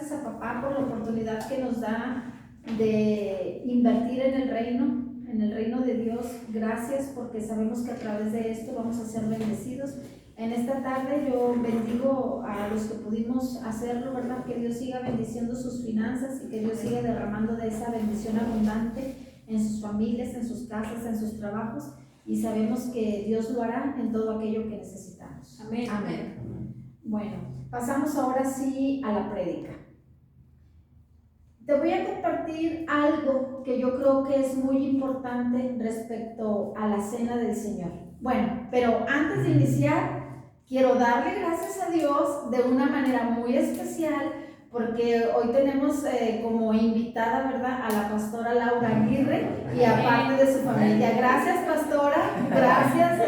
gracias a papá por la oportunidad que nos da de invertir en el reino de Dios. Gracias porque sabemos que a través de esto vamos a ser bendecidos. En esta tarde yo bendigo a los que pudimos hacerlo, ¿verdad? Que Dios siga bendiciendo sus finanzas y que Dios siga derramando de esa bendición abundante en sus familias, en sus casas, en sus trabajos, y sabemos que Dios lo hará en todo aquello que necesitamos. Amén. Amén. Bueno, pasamos ahora sí a la prédica. Te voy a compartir algo que yo creo que es muy importante respecto a la cena del Señor. Bueno, pero antes de iniciar, quiero darle gracias a Dios de una manera muy especial, porque hoy tenemos como invitada, ¿verdad?, a la pastora Laura Aguirre y aparte de su familia. Gracias, pastora. Gracias,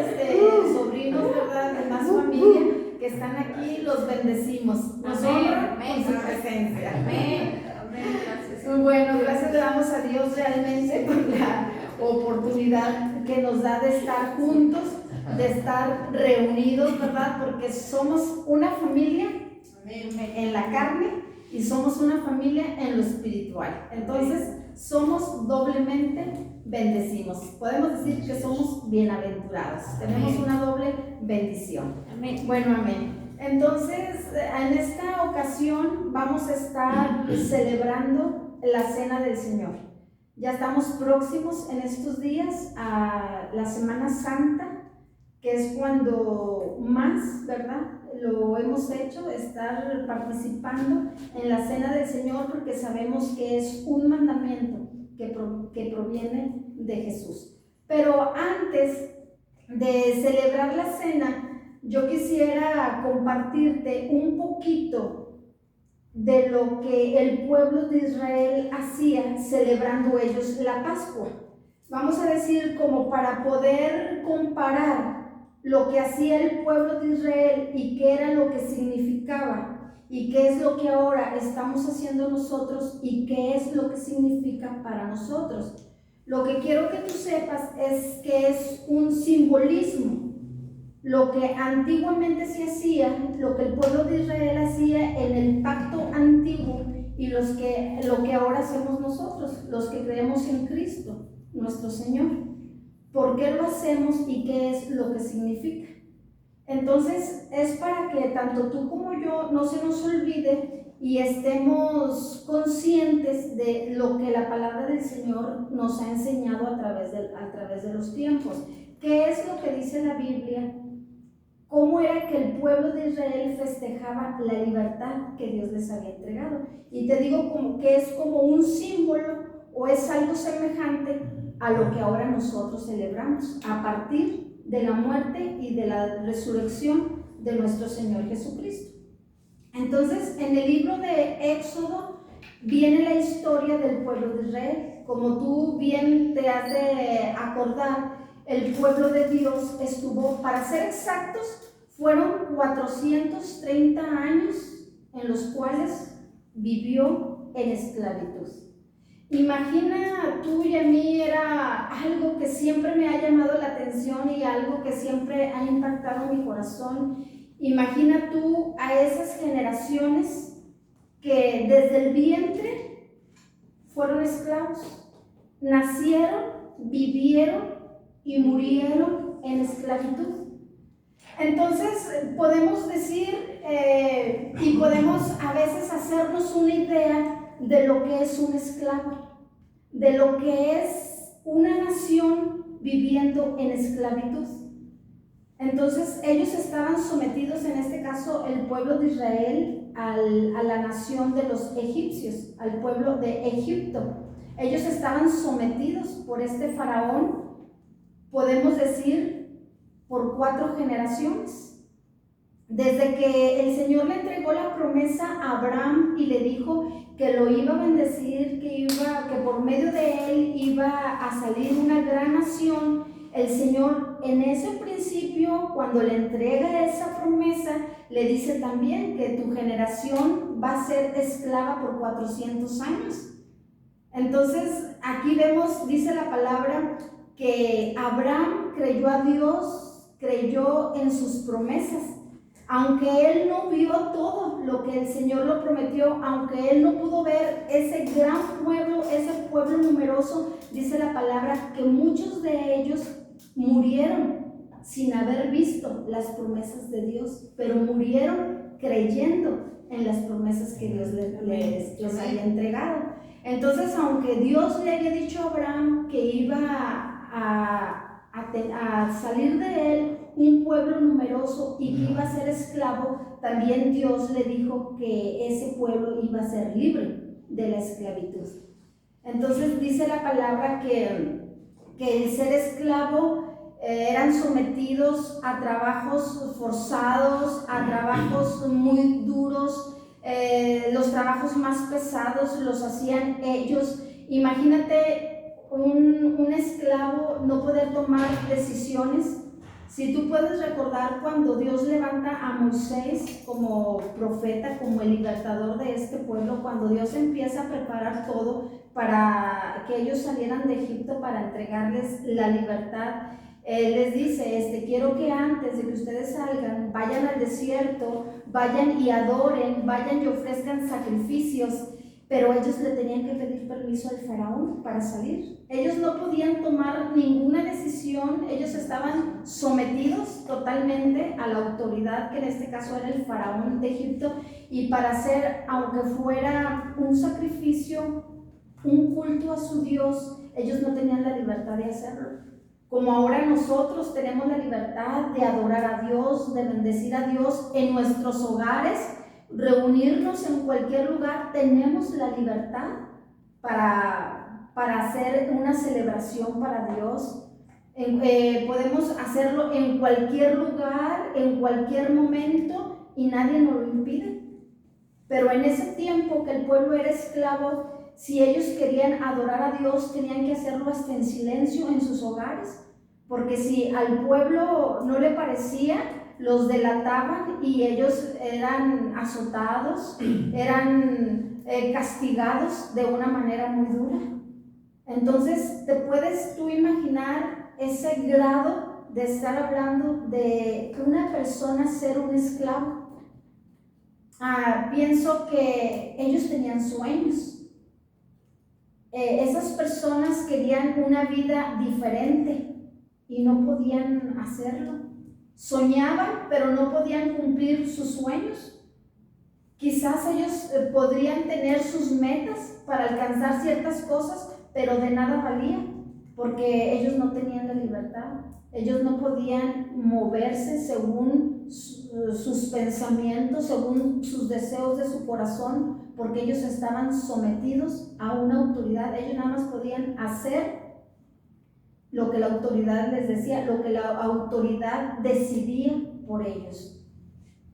sobrinos, ¿verdad?, de más familia que están aquí. Los bendecimos. Nos honra con su presencia. Amén. Gracias. Bueno, gracias le damos a Dios realmente por la oportunidad que nos da de estar juntos, de estar reunidos, ¿verdad? Porque somos una familia en la carne y somos una familia en lo espiritual. Entonces, somos doblemente bendecidos. Podemos decir que somos bienaventurados. Tenemos una doble bendición. Amén. Bueno, amén. Entonces, en esta ocasión vamos a estar celebrando la Cena del Señor. Ya estamos próximos en estos días a la Semana Santa, que es cuando más, ¿verdad?, lo hemos hecho, estar participando en la Cena del Señor, porque sabemos que es un mandamiento que proviene de Jesús. Pero antes de celebrar la cena, yo quisiera compartirte un poquito de lo que el pueblo de Israel hacía celebrando ellos la Pascua. Vamos a decir, como para poder comparar lo que hacía el pueblo de Israel y qué era lo que significaba y qué es lo que ahora estamos haciendo nosotros y qué es lo que significa para nosotros. Lo que quiero que tú sepas es que es un simbolismo. Lo que antiguamente se hacía, lo que el pueblo de Israel hacía en el pacto antiguo y lo que ahora hacemos nosotros, los que creemos en Cristo, nuestro Señor. ¿Por qué lo hacemos y qué es lo que significa? Entonces, es para que tanto tú como yo no se nos olvide y estemos conscientes de lo que la palabra del Señor nos ha enseñado a través de los tiempos. ¿Qué es lo que dice la Biblia? ¿Cómo era que el pueblo de Israel festejaba la libertad que Dios les había entregado? Y te digo como que es como un símbolo o es algo semejante a lo que ahora nosotros celebramos a partir de la muerte y de la resurrección de nuestro Señor Jesucristo. Entonces, en el libro de Éxodo viene la historia del pueblo de Israel. Como tú bien te has de acordar, el pueblo de Dios estuvo, para ser exactos, fueron 430 años en los cuales vivió en esclavitud. Imagina tú y a mí, era algo que siempre me ha llamado la atención y algo que siempre ha impactado mi corazón. Imagina tú a esas generaciones que desde el vientre fueron esclavos, nacieron, vivieron y murieron en esclavitud. Entonces podemos decir y podemos a veces hacernos una idea de lo que es un esclavo, de lo que es una nación viviendo en esclavitud. Entonces ellos estaban sometidos, en este caso el pueblo de Israel, a la nación de los egipcios, al pueblo de Egipto. Ellos estaban sometidos por este faraón, podemos decir, por 4 generaciones. Desde que el Señor le entregó la promesa a Abraham y le dijo que lo iba a bendecir, que por medio de él iba a salir una gran nación, el Señor en ese principio, cuando le entrega esa promesa, le dice también que tu generación va a ser esclava por 400 años. Entonces, aquí vemos, dice la palabra, que Abraham creyó a Dios, creyó en sus promesas. Aunque él no vio todo lo que el Señor lo prometió, aunque él no pudo ver ese gran pueblo, ese pueblo numeroso, dice la palabra que muchos de ellos murieron sin haber visto las promesas de Dios, pero murieron creyendo en las promesas que Dios les había entregado. Entonces, aunque Dios le había dicho a Abraham que iba a salir de él un pueblo numeroso y que iba a ser esclavo, también Dios le dijo que ese pueblo iba a ser libre de la esclavitud. Entonces dice la palabra que el ser esclavo eran sometidos a trabajos forzados, a trabajos muy duros, los trabajos más pesados los hacían ellos. Imagínate un esclavo no poder tomar decisiones. Si tú puedes recordar cuando Dios levanta a Moisés como profeta, como el libertador de este pueblo, cuando Dios empieza a preparar todo para que ellos salieran de Egipto para entregarles la libertad, les dice, quiero que antes de que ustedes salgan, vayan al desierto, vayan y adoren, vayan y ofrezcan sacrificios. Pero ellos le tenían que pedir permiso al faraón para salir. Ellos no podían tomar ninguna decisión, ellos estaban sometidos totalmente a la autoridad, que en este caso era el faraón de Egipto, y para hacer, aunque fuera un sacrificio, un culto a su Dios, ellos no tenían la libertad de hacerlo. Como ahora nosotros tenemos la libertad de adorar a Dios, de bendecir a Dios en nuestros hogares, reunirnos en cualquier lugar, tenemos la libertad para hacer una celebración para Dios. Podemos hacerlo en cualquier lugar, en cualquier momento, y nadie nos lo impide. Pero en ese tiempo que el pueblo era esclavo, si ellos querían adorar a Dios, tenían que hacerlo hasta en silencio en sus hogares, porque si al pueblo no le parecía, los delataban y ellos eran azotados, eran castigados de una manera muy dura. Entonces, ¿te puedes tú imaginar ese grado de estar hablando de una persona ser un esclavo? Pienso que ellos tenían sueños. Esas personas querían una vida diferente y no podían hacerlo. Soñaban, pero no podían cumplir sus sueños. Quizás ellos podrían tener sus metas para alcanzar ciertas cosas, pero de nada valía, porque ellos no tenían la libertad. Ellos no podían moverse según sus pensamientos, según sus deseos de su corazón, porque ellos estaban sometidos a una autoridad. Ellos nada más podían hacer lo que la autoridad les decía, lo que la autoridad decidía por ellos.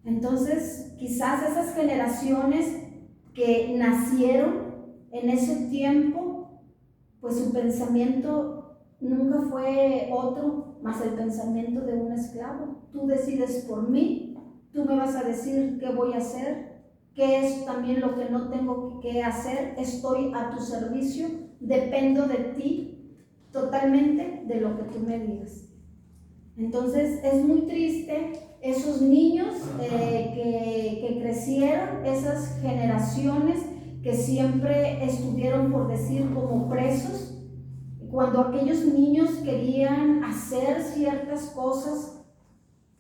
Entonces, quizás esas generaciones que nacieron en ese tiempo, pues su pensamiento nunca fue otro más el pensamiento de un esclavo. Tú decides por mí, tú me vas a decir qué voy a hacer, qué es también lo que no tengo que hacer, estoy a tu servicio, dependo de ti totalmente de lo que tú me digas. Entonces es muy triste esos niños que crecieron, esas generaciones que siempre estuvieron, por decir, como presos. Cuando aquellos niños querían hacer ciertas cosas,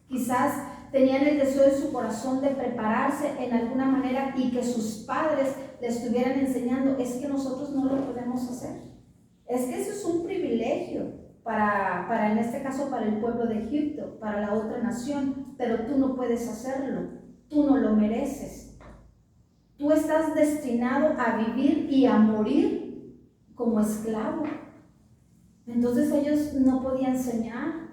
quizás tenían el deseo de su corazón de prepararse en alguna manera y que sus padres les estuvieran enseñando, es que nosotros no lo podemos hacer. Es que eso es un privilegio para en este caso, para el pueblo de Egipto, para la otra nación, pero tú no puedes hacerlo, tú no lo mereces. Tú estás destinado a vivir y a morir como esclavo. Entonces ellos no podían enseñar.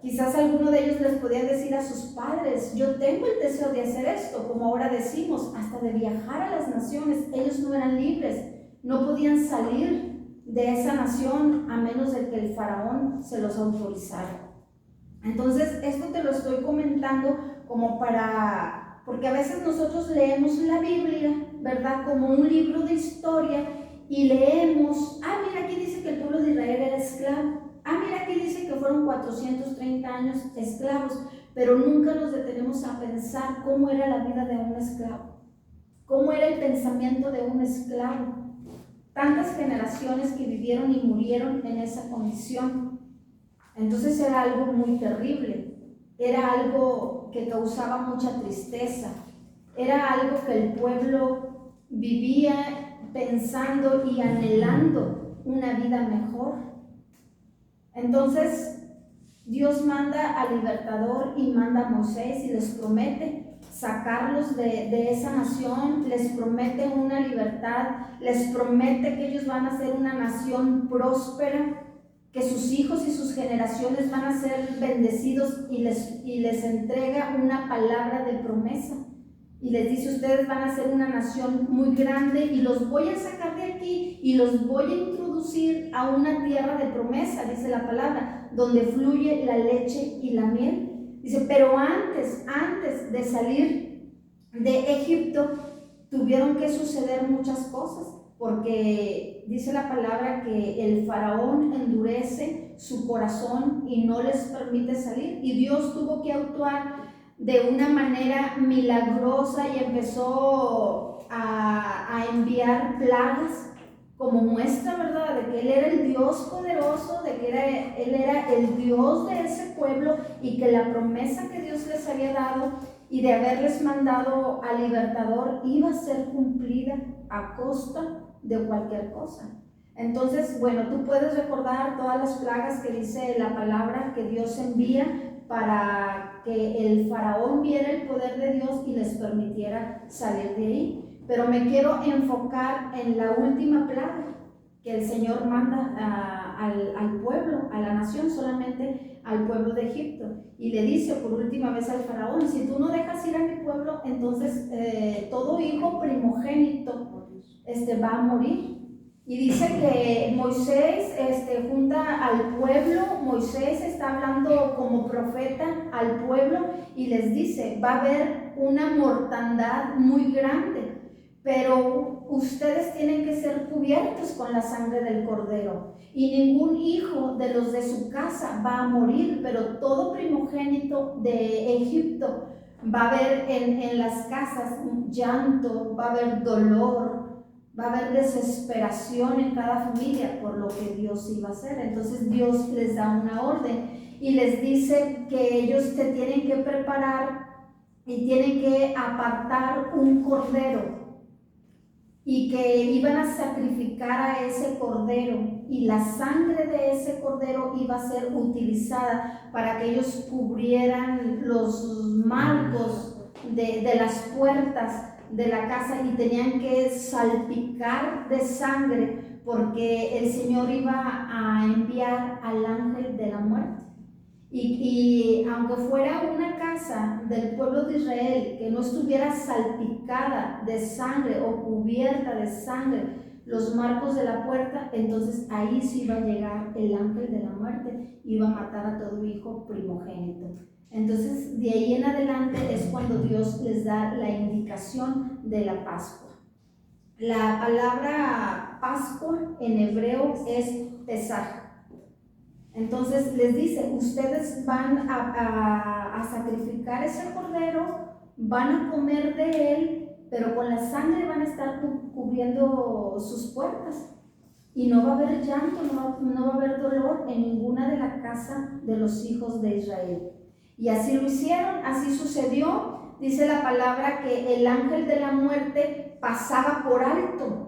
Quizás alguno de ellos les podía decir a sus padres, yo tengo el deseo de hacer esto, como ahora decimos, hasta de viajar a las naciones. Ellos no eran libres, no podían salir de esa nación a menos de que el faraón se los autorizara. Entonces esto te lo estoy comentando como porque a veces nosotros leemos la Biblia, ¿verdad?, como un libro de historia, y leemos, mira, aquí dice que el pueblo de Israel era esclavo, mira, aquí dice que fueron 430 años esclavos, pero nunca nos detenemos a pensar cómo era la vida de un esclavo, cómo era el pensamiento de un esclavo. Tantas generaciones que vivieron y murieron en esa condición. Entonces era algo muy terrible, era algo que causaba mucha tristeza, era algo que el pueblo vivía pensando y anhelando una vida mejor. Entonces Dios manda al libertador y manda a Moisés y les promete sacarlos de esa nación, les promete una libertad, les promete que ellos van a ser una nación próspera, que sus hijos y sus generaciones van a ser bendecidos, y les entrega una palabra de promesa. Y les dice: ustedes van a ser una nación muy grande y los voy a sacar de aquí y los voy a introducir a una tierra de promesa, dice la palabra, donde fluye la leche y la miel. Dice, pero antes de salir de Egipto tuvieron que suceder muchas cosas, porque dice la palabra que el faraón endurece su corazón y no les permite salir, y Dios tuvo que actuar de una manera milagrosa y empezó a enviar plagas como muestra, ¿verdad?, de que Él era el Dios poderoso, de que Él era el Dios de ese pueblo, y que la promesa que Dios les había dado y de haberles mandado al libertador iba a ser cumplida a costa de cualquier cosa. Entonces, bueno, tú puedes recordar todas las plagas que dice la palabra que Dios envía para que el faraón viera el poder de Dios y les permitiera salir de ahí. Pero me quiero enfocar en la última plaga que el Señor manda al pueblo, a la nación, solamente al pueblo de Egipto. Y le dice por última vez al faraón: si tú no dejas ir a mi pueblo, entonces todo hijo primogénito va a morir. Y dice que Moisés junta al pueblo, Moisés está hablando como profeta al pueblo y les dice: va a haber una mortandad muy grande, pero ustedes tienen que ser cubiertos con la sangre del cordero, y ningún hijo de los de su casa va a morir, pero todo primogénito de Egipto va a haber en las casas un llanto, va a haber dolor, va a haber desesperación en cada familia por lo que Dios iba a hacer. Entonces Dios les da una orden y les dice que ellos se tienen que preparar y tienen que apartar un cordero, y que iban a sacrificar a ese cordero, y la sangre de ese cordero iba a ser utilizada para que ellos cubrieran los marcos de las puertas de la casa, y tenían que salpicar de sangre porque el Señor iba a enviar al ángel de la muerte. Y aunque fuera una casa del pueblo de Israel que no estuviera salpicada de sangre o cubierta de sangre los marcos de la puerta, entonces ahí sí iba a llegar el ángel de la muerte, iba a matar a todo hijo primogénito. Entonces de ahí en adelante es cuando Dios les da la indicación de la Pascua. La palabra Pascua en hebreo es Pesaj. Entonces les dice: ustedes van a sacrificar ese cordero, van a comer de él, pero con la sangre van a estar cubriendo sus puertas, y no va a haber llanto, no va a haber dolor en ninguna de la casa de los hijos de Israel. Y así lo hicieron, así sucedió. Dice la palabra que el ángel de la muerte pasaba por alto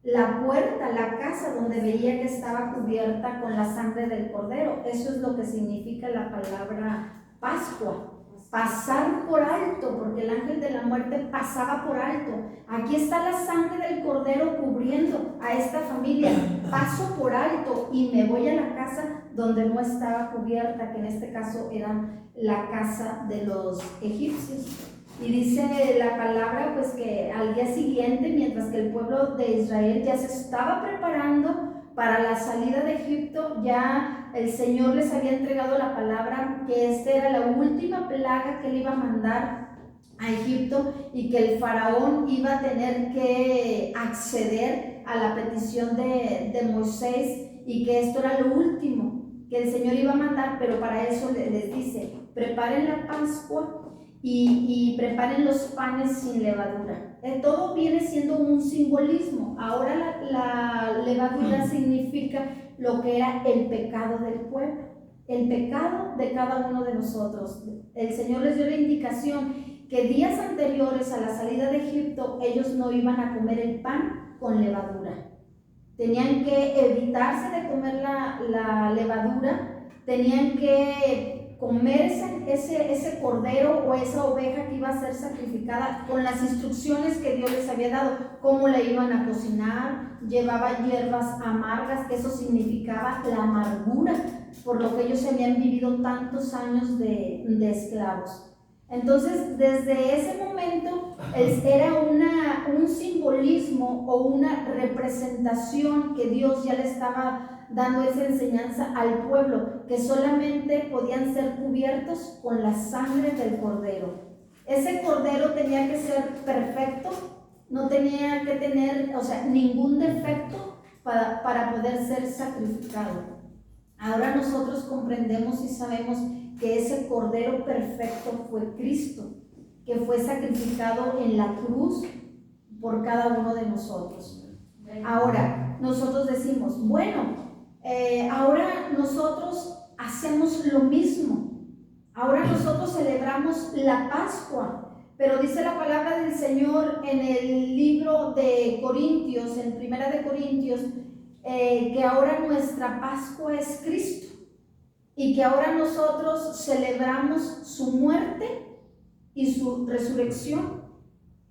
la puerta, la casa donde veía que estaba cubierta con la sangre del cordero. Eso es lo que significa la palabra Pascua, pasar por alto, porque el ángel de la muerte pasaba por alto. Aquí está la sangre del cordero cubriendo a esta familia, paso por alto y me voy a la casa donde no estaba cubierta, que en este caso era la casa de los egipcios. Y dice la palabra pues que al día siguiente, mientras que el pueblo de Israel ya se estaba preparando para la salida de Egipto, ya el Señor les había entregado la palabra que esta era la última plaga que él iba a mandar a Egipto, y que el faraón iba a tener que acceder a la petición de Moisés, y que esto era lo último que el Señor iba a mandar. Pero para eso les dice: preparen la Pascua y preparen los panes sin levadura. Todo viene siendo un simbolismo. Ahora la levadura significa lo que era el pecado del pueblo, el pecado de cada uno de nosotros. El Señor les dio la indicación que días anteriores a la salida de Egipto ellos no iban a comer el pan con levadura. Tenían que evitarse de comer la levadura, tenían que comer ese cordero o esa oveja que iba a ser sacrificada con las instrucciones que Dios les había dado, cómo la iban a cocinar. Llevaba hierbas amargas, que eso significaba la amargura, por lo que ellos habían vivido tantos años de esclavos. Entonces, desde ese momento era un simbolismo o una representación que Dios ya le estaba dando esa enseñanza al pueblo, que solamente podían ser cubiertos con la sangre del cordero. Ese cordero tenía que ser perfecto, no tenía que tener, ningún defecto para poder ser sacrificado. Ahora nosotros comprendemos y sabemos que ese cordero perfecto fue Cristo, que fue sacrificado en la cruz por cada uno de nosotros. Ahora nosotros decimos, bueno, ahora nosotros hacemos lo mismo. Ahora nosotros celebramos la Pascua, pero dice la palabra del Señor en el libro de Corintios, en Primera de Corintios, que ahora nuestra Pascua es Cristo y que ahora nosotros celebramos su muerte y su resurrección.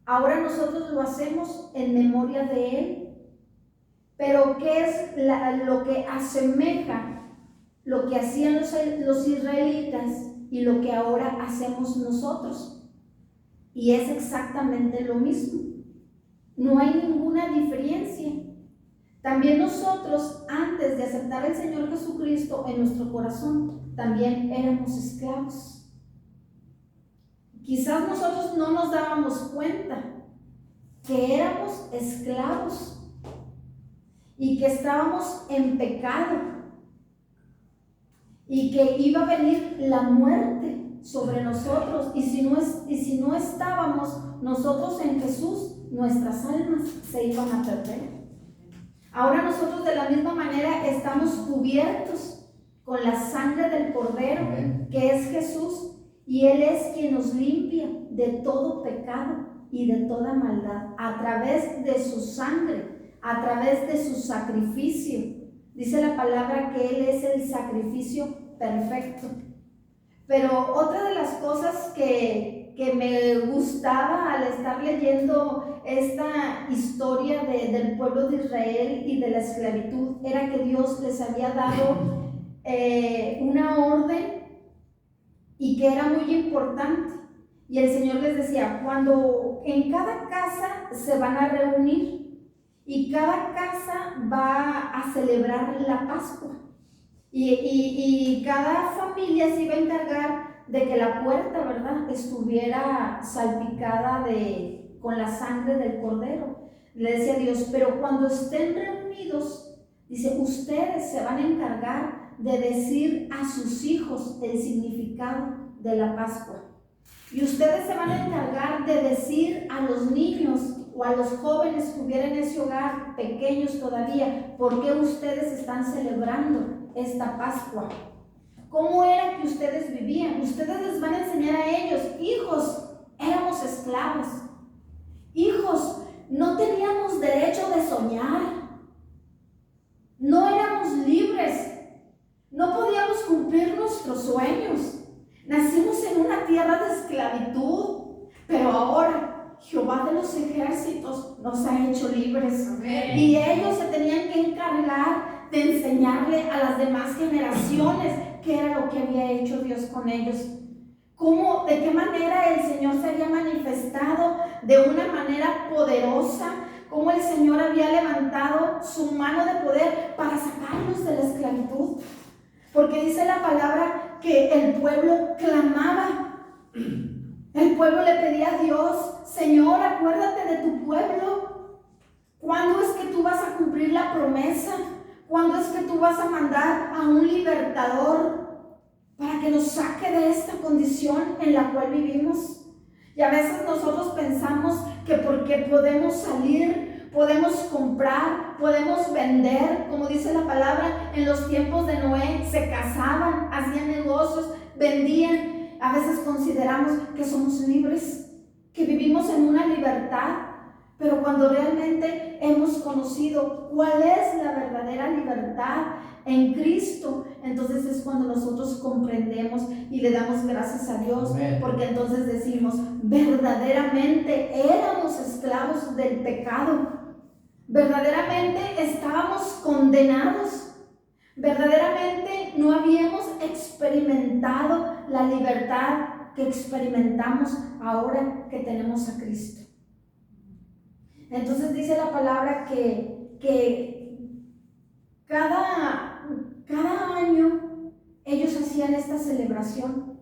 Ahora nosotros lo hacemos en memoria de Él. Pero ¿qué es lo que asemeja lo que hacían los israelitas y lo que ahora hacemos nosotros? Y es exactamente lo mismo. No hay ninguna diferencia. También nosotros, antes de aceptar al Señor Jesucristo en nuestro corazón, también éramos esclavos. Quizás nosotros no nos dábamos cuenta que éramos esclavos y que estábamos en pecado y que iba a venir la muerte sobre nosotros, y si no estábamos nosotros en Jesús, nuestras almas se iban a perder. Ahora nosotros de la misma manera estamos cubiertos con la sangre del Cordero, que es Jesús, y Él es quien nos limpia de todo pecado y de toda maldad a través de su sangre, a través de su sacrificio. Dice la palabra que Él es el sacrificio perfecto. Pero otra de las cosas que me gustaba al estar leyendo esta historia del pueblo de Israel y de la esclavitud era que Dios les había dado una orden y que era muy importante. Y el Señor les decía, cuando en cada casa se van a reunir y cada casa va a celebrar la Pascua, y cada familia se iba a encargar de que la puerta, ¿verdad?, estuviera salpicada con la sangre del Cordero. Le decía Dios, pero cuando estén reunidos, dice, ustedes se van a encargar de decir a sus hijos el significado de la Pascua. Y ustedes se van a encargar de decir a los niños o a los jóvenes que hubiera en ese hogar, pequeños todavía, por qué ustedes están celebrando esta Pascua. ¿Cómo era que ustedes vivían? Ustedes les van a enseñar a ellos, hijos, éramos esclavos. Hijos, no teníamos derecho de soñar. No éramos libres. No podíamos cumplir nuestros sueños. Nacimos en una tierra de esclavitud, pero ahora Jehová de los ejércitos nos ha hecho libres. Amén. Y ellos se tenían que encargar de enseñarle a las demás generaciones qué era lo que había hecho Dios con ellos. ¿Cómo, de qué manera el Señor se había manifestado de una manera poderosa? Cómo el Señor había levantado su mano de poder para sacarlos de la esclavitud. Porque dice la palabra que el pueblo clamaba. El pueblo le pedía a Dios, Señor, acuérdate de tu pueblo. ¿Cuándo es que tú vas a cumplir la promesa? ¿Cuándo es que tú vas a mandar a un libertador? para que nos saque de esta condición en la cual vivimos. Y a veces nosotros pensamos que porque podemos salir, podemos comprar, podemos vender, como dice la palabra, en los tiempos de Noé se casaban, hacían negocios, vendían. A veces consideramos que somos libres, que vivimos en una libertad, pero cuando realmente hemos conocido cuál es la verdadera libertad en Cristo, entonces es cuando nosotros comprendemos y le damos gracias a Dios. Amén. Porque entonces decimos, verdaderamente éramos esclavos del pecado, verdaderamente estábamos condenados, verdaderamente no habíamos experimentado la libertad que experimentamos ahora que tenemos a Cristo. Entonces dice la palabra que cada año ellos hacían esta celebración.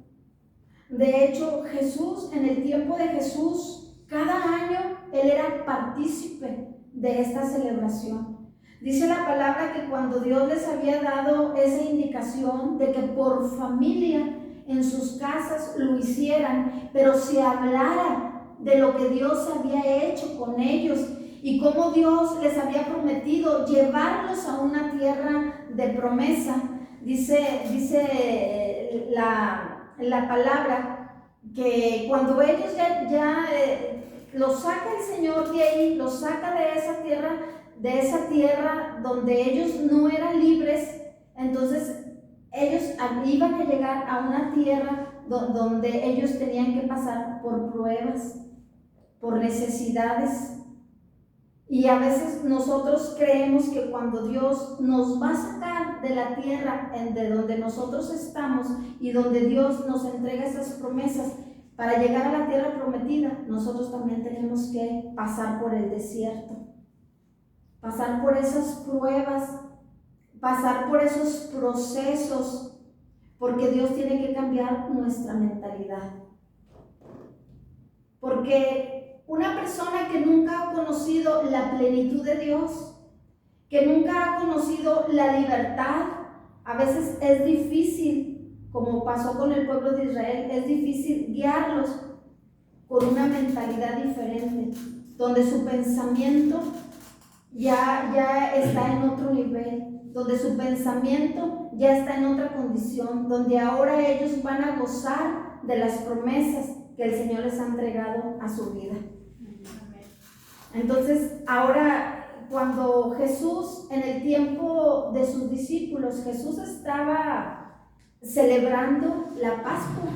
De hecho, Jesús, en el tiempo de Jesús, cada año Él era partícipe de esta celebración. Dice la palabra que cuando Dios les había dado esa indicación de que por familia en sus casas lo hicieran, pero se hablara de lo que Dios había hecho con ellos y cómo Dios les había prometido llevarlos a una tierra de promesa. Dice la palabra que cuando ellos ya los saca el Señor de ahí, los saca de esa tierra donde ellos no eran libres, entonces ellos iban a llegar a una tierra donde ellos tenían que pasar por pruebas, por necesidades. Y a veces nosotros creemos que cuando Dios nos va a sacar de la tierra de donde nosotros estamos y donde Dios nos entrega esas promesas para llegar a la tierra prometida, nosotros también tenemos que pasar por el desierto, pasar por esas pruebas, pasar por esos procesos, porque Dios tiene que cambiar nuestra mentalidad. Porque una persona que nunca ha conocido la plenitud de Dios, que nunca ha conocido la libertad, a veces es difícil, como pasó con el pueblo de Israel, es difícil guiarlos con una mentalidad diferente, donde su pensamiento ya está en otro nivel, donde su pensamiento ya está en otra condición, donde ahora ellos van a gozar de las promesas que el Señor les ha entregado a su vida. Entonces, ahora cuando Jesús, en el tiempo de sus discípulos, Jesús estaba celebrando la Pascua.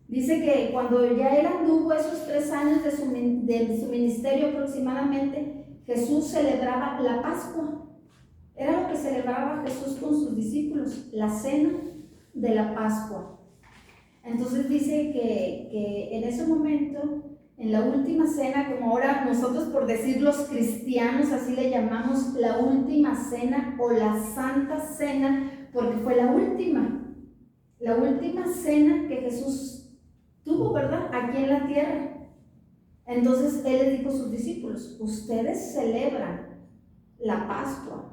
Dice que cuando ya él anduvo esos 3 años de su ministerio aproximadamente, Jesús celebraba la Pascua. Era lo que celebraba Jesús con sus discípulos, la cena de la Pascua. Entonces dice que en ese momento, en la última cena, como ahora nosotros por decir los cristianos así le llamamos la última cena o la santa cena, porque fue la última cena que Jesús tuvo, ¿verdad? Aquí en la tierra. Entonces Él les dijo a sus discípulos, ustedes celebran la Pascua.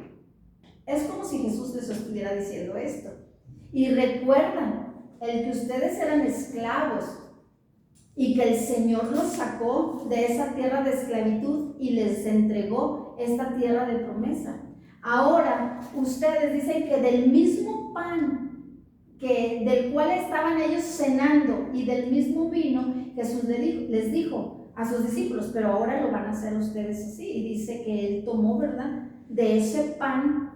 Es como si Jesús les estuviera diciendo esto. Y recuerdan el que ustedes eran esclavos y que el Señor los sacó de esa tierra de esclavitud y les entregó esta tierra de promesa. Ahora ustedes dicen que del mismo pan del cual estaban ellos cenando y del mismo vino, Jesús les dijo a sus discípulos, pero ahora lo van a hacer ustedes así. Y dice que Él tomó, ¿verdad?, de ese pan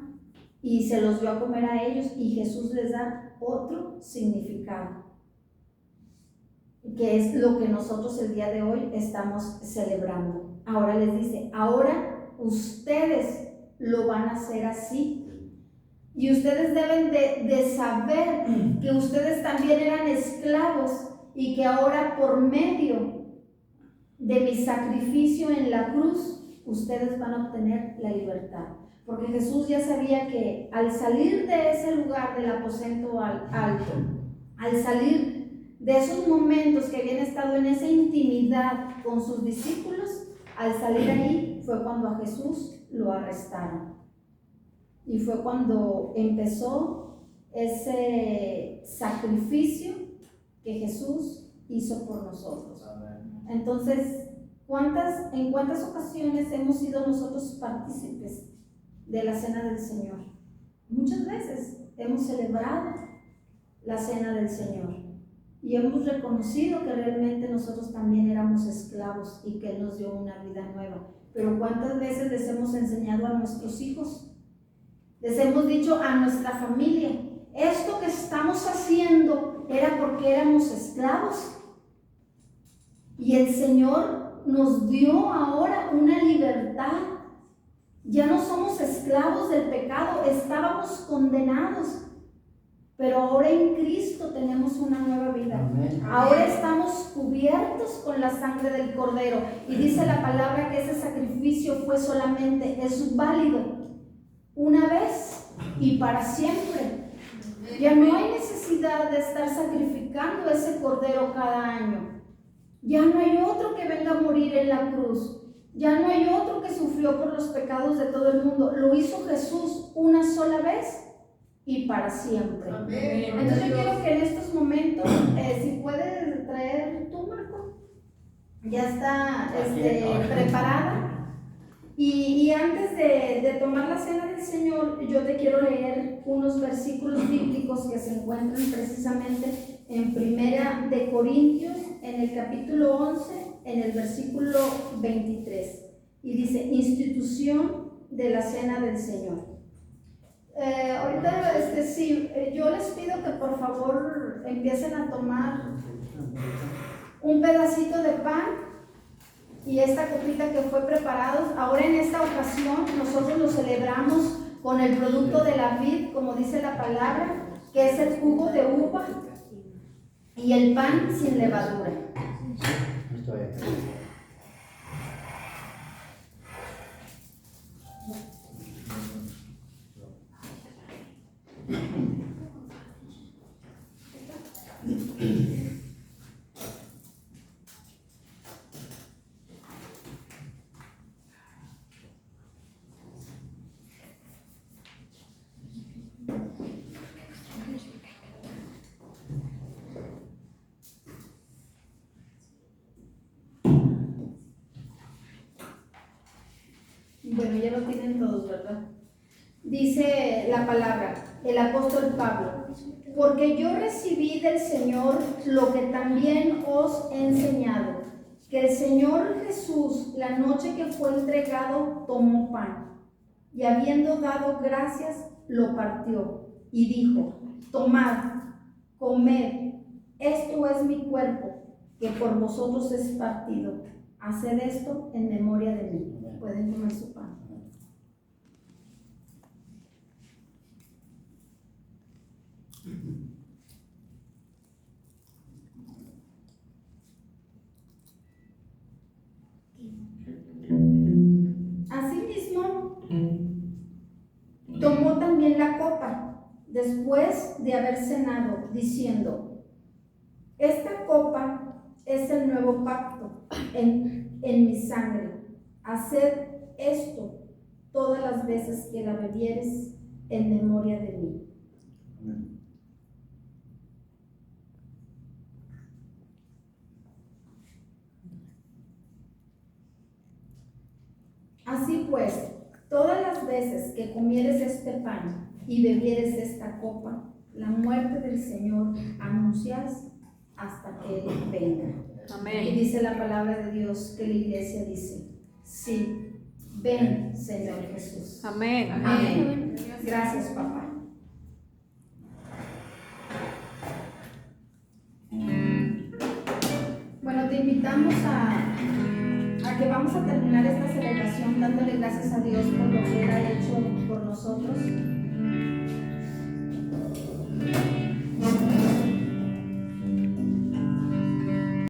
y se los dio a comer a ellos, y Jesús les da otro significado, que es lo que nosotros el día de hoy estamos celebrando. Ahora les dice, ahora ustedes lo van a hacer así. Y ustedes deben de saber que ustedes también eran esclavos y que ahora por medio de mi sacrificio en la cruz, ustedes van a obtener la libertad. Porque Jesús ya sabía que al salir de ese lugar del aposento alto, al salir de esos momentos que habían estado en esa intimidad con sus discípulos, al salir ahí fue cuando a Jesús lo arrestaron. Y fue cuando empezó ese sacrificio que Jesús hizo por nosotros. Entonces, ¿en cuántas ocasiones hemos sido nosotros partícipes de la cena del Señor? Muchas veces hemos celebrado la cena del Señor y hemos reconocido que realmente nosotros también éramos esclavos y que Él nos dio una vida nueva. Pero ¿cuántas veces les hemos enseñado a nuestros hijos? Les hemos dicho a nuestra familia, esto que estamos haciendo era porque éramos esclavos. Y el Señor nos dio ahora una libertad. Ya no somos esclavos del pecado, estábamos condenados. Pero ahora en Cristo tenemos una nueva vida. Amén. Ahora estamos cubiertos con la sangre del Cordero. Y dice la palabra que ese sacrificio es válido una vez y para siempre. Ya no hay necesidad de estar sacrificando ese Cordero cada año. Ya no hay otro que venga a morir en la cruz. Ya no hay otro que sufrió por los pecados de todo el mundo. Lo hizo Jesús una sola vez y para siempre. Amén. Entonces yo quiero que en estos momentos, si puedes traer tú, Marco, ya está preparada. Y antes de tomar la cena del Señor, yo te quiero leer unos versículos bíblicos que se encuentran precisamente en Primera de Corintios, en el capítulo 11, en el versículo 23. Y dice, institución de la cena del Señor. Ahorita, yo les pido que por favor empiecen a tomar un pedacito de pan y esta copita que fue preparado. Ahora en esta ocasión nosotros lo celebramos con el producto de la vid, como dice la palabra, que es el jugo de uva y el pan sin levadura. Bueno, ya lo tienen todos, ¿verdad? Dice la palabra, el apóstol Pablo, porque yo recibí del Señor lo que también os he enseñado, que el Señor Jesús, la noche que fue entregado, tomó pan, y habiendo dado gracias, lo partió, y dijo, tomad, comed, esto es mi cuerpo, que por vosotros es partido, haced esto en memoria de mí. Pueden comer su pan. Asimismo, tomó también la copa después de haber cenado, diciendo, esta copa es el nuevo pacto en mi sangre. Haced esto todas las veces que la bebieres en memoria de mí. Amén. Así pues, todas las veces que comieres este pan y bebieres esta copa, la muerte del Señor anuncias hasta que Él venga. Amén. Y dice la palabra de Dios que la iglesia dice, sí, ven, Señor Jesús. Amén. Amén. Gracias, papá. Bueno, te invitamos a que vamos a terminar esta celebración dándole gracias a Dios por lo que Él ha hecho por nosotros.